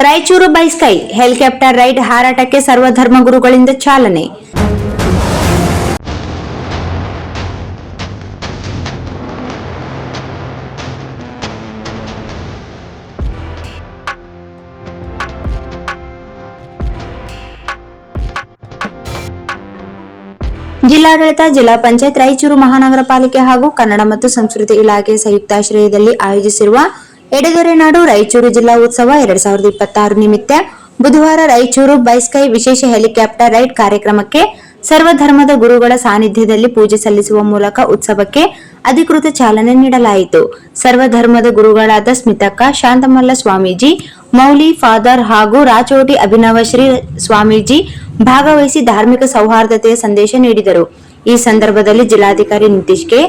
Raichur by sky helicopter ride ಹಾರಾಟಕ್ಕೆ ಸರ್ವಧರ್ಮ ಗುರುಗಳಿಂದ ಚಾಲನೆ. ಜಿಲ್ಲಾಡಳಿತ, ಜಿಲ್ಲಾ ಪಂಚಾಯತ್, ರಾಯಚೂರು ಮಹಾನಗರ ಪಾಲಿಕೆ ಹಾಗೂ ಕನ್ನಡ ಮತ್ತು ಸಂಸ್ಕೃತಿ ಇಲಾಖೆ ಸಂಯುಕ್ತಾಶ್ರಯದಲ್ಲಿ ಆಯೋಜಿಸಿರುವ ಎಡೆದೊರೆ ನಾಡು ರಾಯಚೂರು ಜಿಲ್ಲಾ ಉತ್ಸವ 2026 ನಿಮಿತ್ತ ಬುಧವಾರ ರಾಯಚೂರು ಬೈ ಸ್ಕೈ ವಿಶೇಷ ಹೆಲಿಕಾಪ್ಟರ್ ರೈಡ್ ಕಾರ್ಯಕ್ರಮಕ್ಕೆ ಸರ್ವಧರ್ಮದ ಗುರುಗಳ ಸಾನ್ನಿಧ್ಯದಲ್ಲಿ ಪೂಜೆ ಸಲ್ಲಿಸುವ ಮೂಲಕ ಉತ್ಸವಕ್ಕೆ ಅಧಿಕೃತ ಚಾಲನೆ ನೀಡಲಾಯಿತು. ಸರ್ವಧರ್ಮದ ಗುರುಗಳಾದ ಸ್ಮಿತಕ್ಕ ಶಾಂತಮಲ್ಲ ಸ್ವಾಮೀಜಿ, ಮೌಲಿ ಫಾದರ್ ಹಾಗೂ ರಾಚೋಟಿ ಅಭಿನವ ಶ್ರೀ ಸ್ವಾಮೀಜಿ ಭಾಗವಹಿಸಿ ಧಾರ್ಮಿಕ ಸೌಹಾರ್ದತೆಯ ಸಂದೇಶ ನೀಡಿದರು. ಈ ಸಂದರ್ಭದಲ್ಲಿ ಜಿಲ್ಲಾಧಿಕಾರಿ ನಿತೀಶ್ ಕೆ,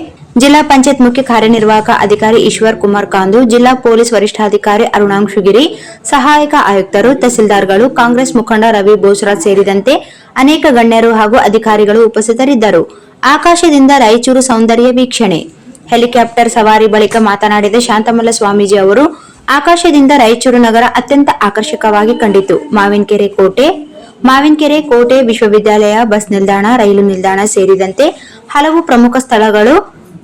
ಜಿಲ್ಲಾ ಪಂಚಾಯತ್ ಮುಖ್ಯ ಕಾರ್ಯನಿರ್ವಾಹಕ ಅಧಿಕಾರಿ ಈಶ್ವರ್ ಕುಮಾರ್ ಕಾಂದು, ಜಿಲ್ಲಾ ಪೊಲೀಸ್ ವರಿಷ್ಠಾಧಿಕಾರಿ ಅರುಣಾಂಶುಗಿರಿ, ಸಹಾಯಕ ಆಯುಕ್ತರು, ತಹಸೀಲ್ದಾರ್ಗಳು, ಕಾಂಗ್ರೆಸ್ ಮುಖಂಡ ರವಿ ಬೋಸ್ರಾಜ್ ಸೇರಿದಂತೆ ಅನೇಕ ಗಣ್ಯರು ಹಾಗೂ ಅಧಿಕಾರಿಗಳು ಉಪಸ್ಥಿತರಿದ್ದರು. ಆಕಾಶದಿಂದ ರಾಯಚೂರು ಸೌಂದರ್ಯ ವೀಕ್ಷಣೆ. ಹೆಲಿಕಾಪ್ಟರ್ ಸವಾರಿ ಬಳಿಕ ಮಾತನಾಡಿದ ಶಾಂತಮಲ್ಲ ಸ್ವಾಮೀಜಿ ಅವರು, ಆಕಾಶದಿಂದ ರಾಯಚೂರು ನಗರ ಅತ್ಯಂತ ಆಕರ್ಷಕವಾಗಿ ಕಂಡಿತು. ಮಾವಿನಕೆರೆ ಕೋಟೆ, ವಿಶ್ವವಿದ್ಯಾಲಯ, ಬಸ್ ನಿಲ್ದಾಣ, ರೈಲು ನಿಲ್ದಾಣ ಸೇರಿದಂತೆ ಹಲವು ಪ್ರಮುಖ ಸ್ಥಳಗಳು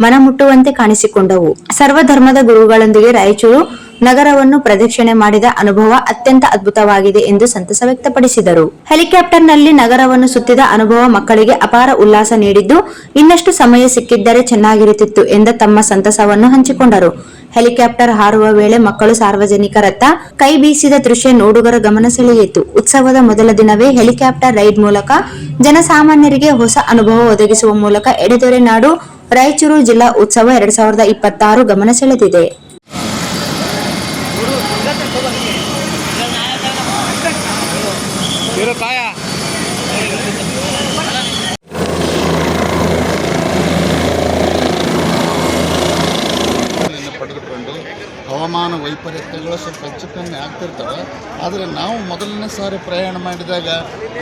ಮನಮುಟ್ಟುವಂತೆ ಕಾಣಿಸಿಕೊಂಡವು. ಸರ್ವಧರ್ಮದ ಗುರುಗಳೊಂದಿಗೆ ರಾಯಚೂರು ನಗರವನ್ನು ಪ್ರದಕ್ಷಿಣೆ ಮಾಡಿದ ಅನುಭವ ಅತ್ಯಂತ ಅದ್ಭುತವಾಗಿದೆ ಎಂದು ಸಂತಸ ವ್ಯಕ್ತಪಡಿಸಿದರು. ಹೆಲಿಕಾಪ್ಟರ್ನಲ್ಲಿ ನಗರವನ್ನು ಸುತ್ತಿದ ಅನುಭವ ಮಕ್ಕಳಿಗೆ ಅಪಾರ ಉಲ್ಲಾಸ ನೀಡಿದ್ದು, ಇನ್ನಷ್ಟು ಸಮಯ ಸಿಕ್ಕಿದ್ದರೆ ಚೆನ್ನಾಗಿರುತ್ತಿತ್ತು ಎಂದ ತಮ್ಮ ಸಂತಸವನ್ನು ಹಂಚಿಕೊಂಡರು. ಹೆಲಿಕಾಪ್ಟರ್ ಹಾರುವ ವೇಳೆ ಮಕ್ಕಳು ಸಾರ್ವಜನಿಕರತ್ತ ಕೈ ಬೀಸಿದ ದೃಶ್ಯ ನೋಡುಗರ ಗಮನ ಸೆಳೆಯಿತು. ಉತ್ಸವದ ಮೊದಲ ದಿನವೇ ಹೆಲಿಕಾಪ್ಟರ್ ರೈಡ್ ಮೂಲಕ ಜನಸಾಮಾನ್ಯರಿಗೆ ಹೊಸ ಅನುಭವ ಒದಗಿಸುವ ಮೂಲಕ ಎಡೆದೊರೆ ನಾಡು ರಾಯಚೂರು ಜಿಲ್ಲಾ ಉತ್ಸವ 2026 ಗಮನ ಸೆಳೆದಿದೆ. ಪಡೆದುಕೊಂಡು ಹವಾಮಾನ ವೈಪರೀತ್ಯಗಳು ಸ್ವಲ್ಪ ಹೆಚ್ಚು ಕಮ್ಮಿ ಆಗ್ತಿರ್ತವೆ. ಆದರೆ ನಾವು ಮೊದಲನೇ ಸಾರಿ ಪ್ರಯಾಣ ಮಾಡಿದಾಗ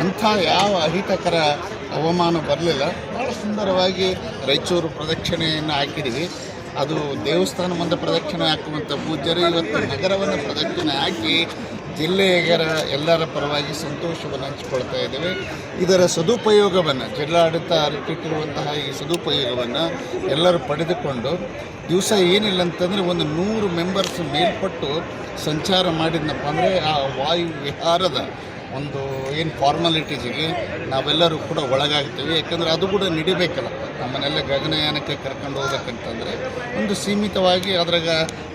ಅಂಥ ಯಾವ ಅಹಿತಕರ ಹವಾಮಾನ ಬರಲಿಲ್ಲ. ಭಾಳ ಸುಂದರವಾಗಿ ರಾಯಚೂರು ಪ್ರದಕ್ಷಿಣೆಯನ್ನು ಹಾಕಿದ್ದೀವಿ. ಅದು ದೇವಸ್ಥಾನ ಮುಂದೆ ಪ್ರದಕ್ಷಿಣೆ ಹಾಕುವಂಥ ಪೂಜ್ಯರು ಇವತ್ತು ನಗರವನ್ನು ಪ್ರದಕ್ಷಿಣೆ ಹಾಕಿ ಜಿಲ್ಲೆಯ ಎಲ್ಲರ ಪರವಾಗಿ ಸಂತೋಷವನ್ನು ಹಂಚಿಕೊಳ್ತಾ ಇದ್ದೇವೆ. ಇದರ ಸದುಪಯೋಗವನ್ನು ಜಿಲ್ಲಾಡಳಿತ ಅರಿತಿರುವಂತಹ ಈ ಸದುಪಯೋಗವನ್ನು ಎಲ್ಲರೂ ಪಡೆದುಕೊಂಡು ದಿವಸ ಏನಿಲ್ಲ ಅಂತಂದರೆ ಒಂದು 100 ಮೆಂಬರ್ಸ್ ಮೇಲ್ಪಟ್ಟು ಸಂಚಾರ ಮಾಡಿದ್ನಪ್ಪ ಅಂದರೆ ಆ ವಾಯು ವಿಹಾರದ ಒಂದು ಏನು ಫಾರ್ಮಾಲಿಟೀಸಿಗೆ ನಾವೆಲ್ಲರೂ ಕೂಡ ಒಳಗಾಗ್ತೀವಿ. ಯಾಕಂದರೆ ಅದು ಕೂಡ ನಡಿಬೇಕಲ್ಲ. ನಮ್ಮನ್ನೆಲ್ಲ ಗಗನಯಾನಕ್ಕೆ ಕರ್ಕೊಂಡು ಹೋಗ್ಬೇಕಂತಂದರೆ ಒಂದು ಸೀಮಿತವಾಗಿ ಅದ್ರಾಗ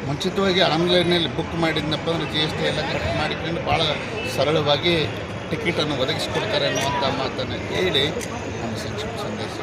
ಮುಂಚಿತವಾಗಿ ಆನ್ಲೈನಲ್ಲಿ ಬುಕ್ ಮಾಡಿದ್ನಪ್ಪ ಅಂದರೆ GST ಎಲ್ಲ ಕಟ್ ಮಾಡಿಕೊಂಡು ಭಾಳ ಸರಳವಾಗಿ ಟಿಕೆಟನ್ನು ಒದಗಿಸ್ಕೊಡ್ತಾರೆ ಅನ್ನುವಂಥ ಮಾತನ್ನು ಹೇಳಿ ನಮ್ಮ ಸಂಕ್ಷಿಪ್ತ ಸಂದೇಶ.